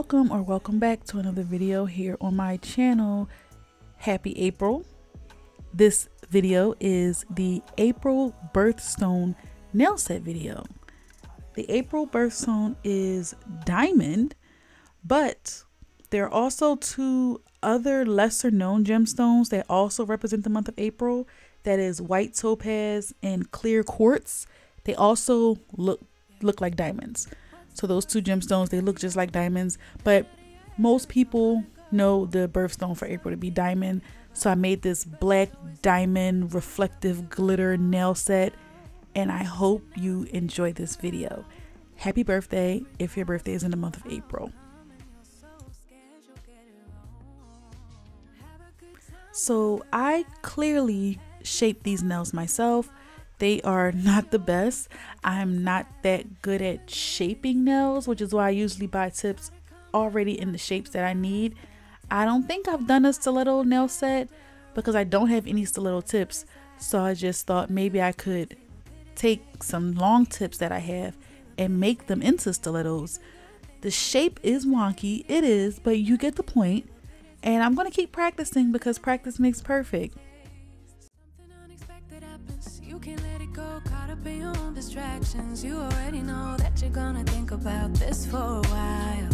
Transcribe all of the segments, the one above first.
Welcome or welcome back to another video here on my channel. Happy April. This video is the April Birthstone nail set video. The April Birthstone is diamond, but there are also two other lesser known gemstones that also represent the month of April. That is white topaz and clear quartz. They also look like diamonds. So those two gemstones, they look just like diamonds, but most people know the birthstone for April to be diamond. So I made this black diamond reflective glitter nail set, and I hope you enjoy this video. Happy birthday if your birthday is in the month of April. So I clearly shaped these nails myself. They are not the best. I'm not that good at shaping nails, which is why I usually buy tips already in the shapes that I need. I don't think I've done a stiletto nail set because I don't have any stiletto tips. So I just thought maybe I could take some long tips that I have and make them into stilettos. The shape is wonky, it is, but you get the point. And I'm going to keep practicing because practice makes perfect. You can't let it go, caught up in your own distractions. You already know that you're gonna think about this for a while.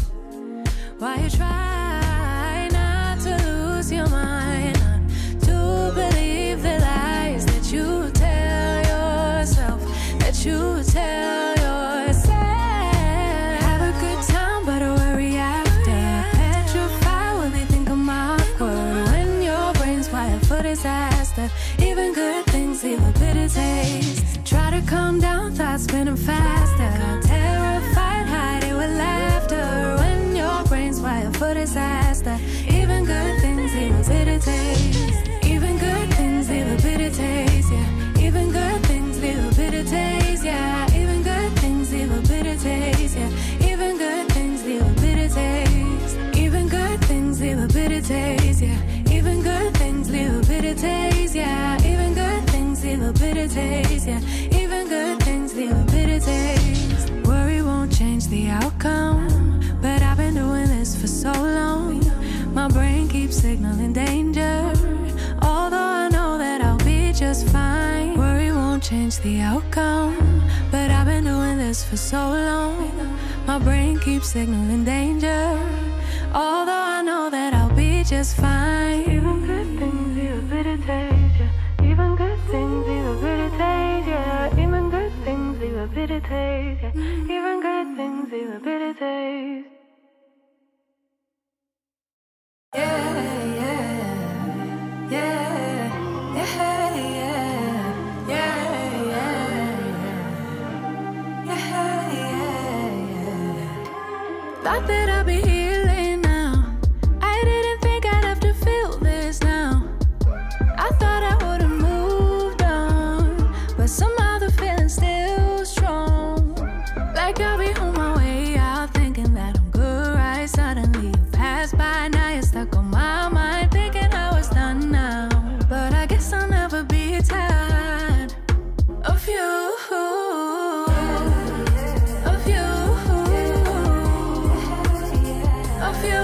While you try not to lose your mind, not to believe the lies that you tell yourself, that you tell yourself. Have a good time, but worry after. Petrified when they think I'm awkward. When your brain's wired for disaster, even good things leave a bitter taste. Try to calm down, thoughts spinning faster. Terrified, hide it with laughter. When your brain's wired for disaster, even good things leave a bitter taste. Even good things leave a bitter taste, yeah. Even good things leave a bitter taste, yeah. Even good things leave a bitter taste, yeah. Even good things leave a bitter taste. Even good things leave a bitter taste, yeah. Even good things leave a bitter taste, yeah. Even good things leave a bitter taste, yeah. Even good things leave a bitter taste. Worry won't change the outcome, but I've been doing this for so long. My brain keeps signaling danger, although I know that I'll be just fine. Worry won't change the outcome, but I've been doing this for so long. My brain keeps signaling danger, although I know that I'll be just fine. Even good things leave a bitter taste, yeah. Even good things leave a bitter taste, yeah. Even good things leave a bitter taste, yeah. Even good things leave a bitter taste. Yeah, yeah, yeah, yeah, yeah, yeah, yeah, yeah, yeah. Thought that I'd be healing now. I didn't think I'd have to feel this now. I thought I would've moved on, but somehow the feeling's still strong. Like I'll be on my way out, thinking that I'm good, right? Suddenly you pass by, now you're stuck on my mind, thinking I was done now. But I guess I'll never be tired of you, of you, of you.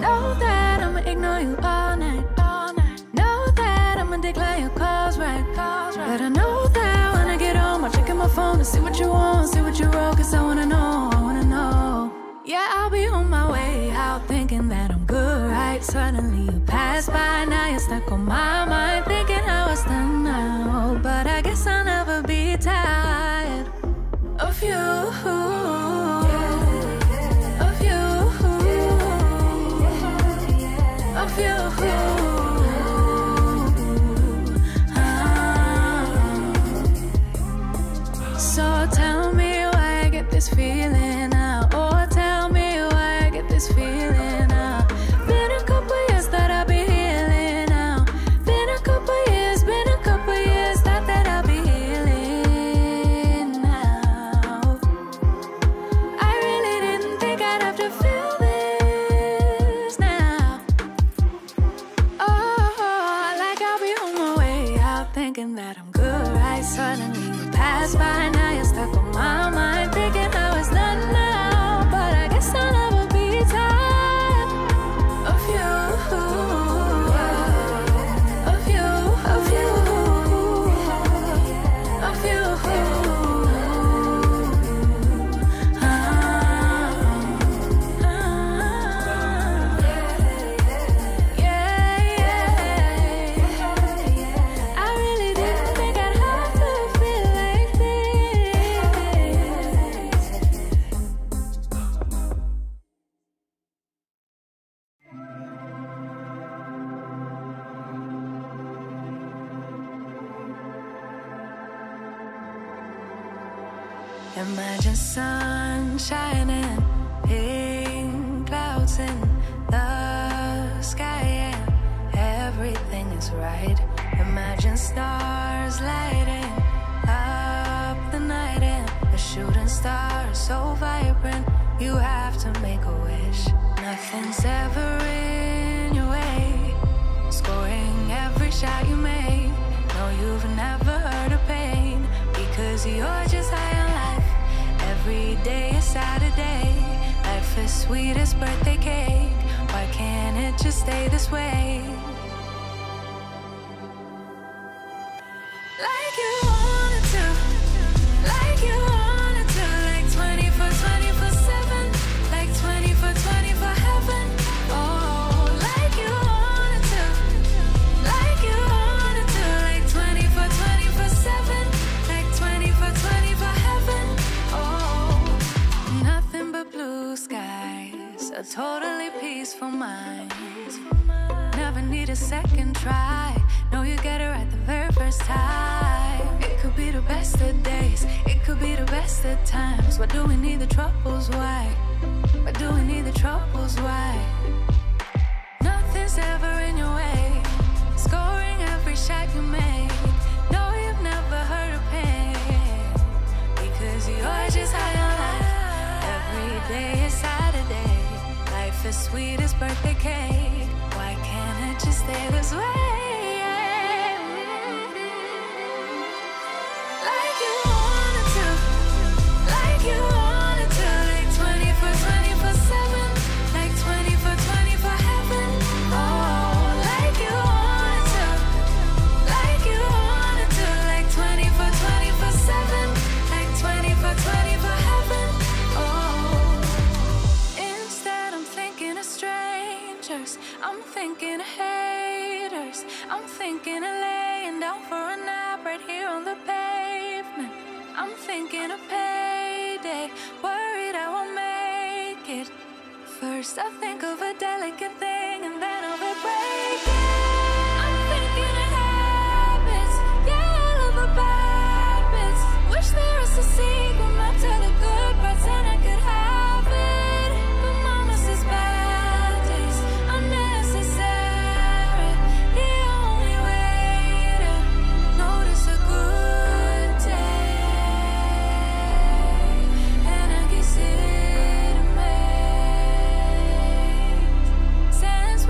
Know that I'ma ignore you all night, all night. Know that I'ma decline your calls, right, calls, right. But I know that when I get home, I'll check in my phone to see what you want, see what you wrote, cause I wanna know, I wanna know. Yeah, I'll be on my way out, thinking that I'm good, right? Suddenly you pass by, now you're stuck on my mind, thinking I was done now. But I guess I'll never be tired of you, of you, of you. So tell me why I get this feeling now. Oh, tell me why I get this feeling now. Been a couple years that I'll be healing now. Been a couple years thought that I'll be healing now. I really didn't think I'd have to feel this now. Oh, like I'll be on my way out, thinking that I'm good, right? like suddenly you passed by. Now you're stuck on my mind, thinking how it's done now. But I guess I'll never be tired of you, of you, of you, of you. Imagine sun shining, pink clouds in the sky, and everything is right. Imagine stars lighting up the night, and a shooting star so vibrant. You have to make a wish. Nothing's ever in your way, scoring every shot you make. No, you've never heard of pain, because you're just high on life. Every day is Saturday. Life is sweet as birthday cake. Why can't it just stay this way? Like you wanted to, like you wanted to, like 24/7, like 24/24 heaven. Oh, like you wanted to, like you wanted to, like 24/7, like 24/24 heaven. Nothing but blue skies, a totally peaceful mind. Never need a second try. No, you get it right the very first time. It could be the best of days, it could be the best of times. Why do we need the troubles? Why? Why do we need the troubles? Why? Nothing's ever in your way, scoring every shot you make. No, you've never heard of pain, because you're just high on life. Every day is Saturday. Life is sweet as birthday cake. Why can't it just stay this way? Like you wanted to, like you wanted to, like 24/7, like 24/24 heaven. Oh, like you wanted to, like you wanted to, like 24/7, like 24/24 heaven. Instead I'm thinking of strangers, I'm thinking of haters, I'm thinking of laying down for a nap right here on the pavement. I'm thinking of payday, worried I won't make it. First I think of a delicate thing, and then of it breaking. I'm thinking of habits, yeah, all of the bad bits. Wish there was a secret map to the good parts, and I could have it. But mama says bad days are necessary. The only way to notice a good day, and I guess it makes sense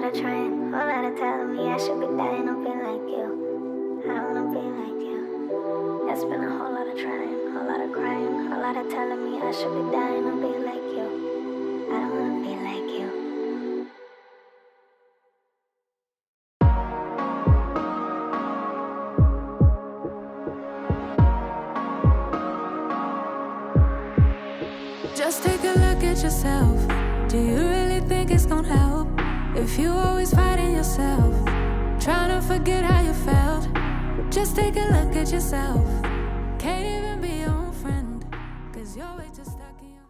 of trying, whole lot of telling me I should be dying to be like you. I don't wanna be like you. It's been a whole lot of trying, whole lot of crying, whole lot of telling me I should be dying to be like you. I don't wanna be like you. Just take a look at yourself. Do you really think it's gonna help if you always fighting yourself, trying to forget how you felt? Just take a look at yourself. Can't even be your own friend, 'cause you're way too stuck in your...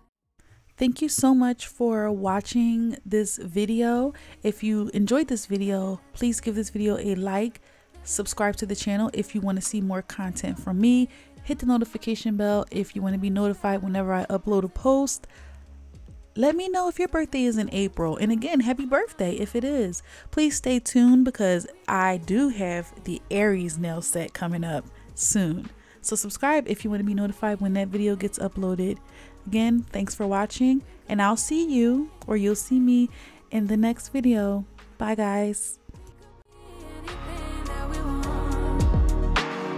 Thank you so much for watching this video. If you enjoyed this video, please give this video a like, subscribe to the channel if you want to see more content from me. Hit the notification bell if you want to be notified whenever I upload a post. Let me know if your birthday is in April. And again, happy birthday if it is. Please stay tuned because I do have the Aries nail set coming up soon. So subscribe if you want to be notified when that video gets uploaded. Again, thanks for watching, and I'll see you, or you'll see me, in the next video. Bye, guys.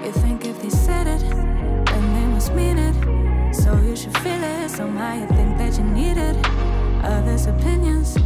You think if they said it, then they must mean it. So you should feel it. Somehow you think that you need it. Others' opinions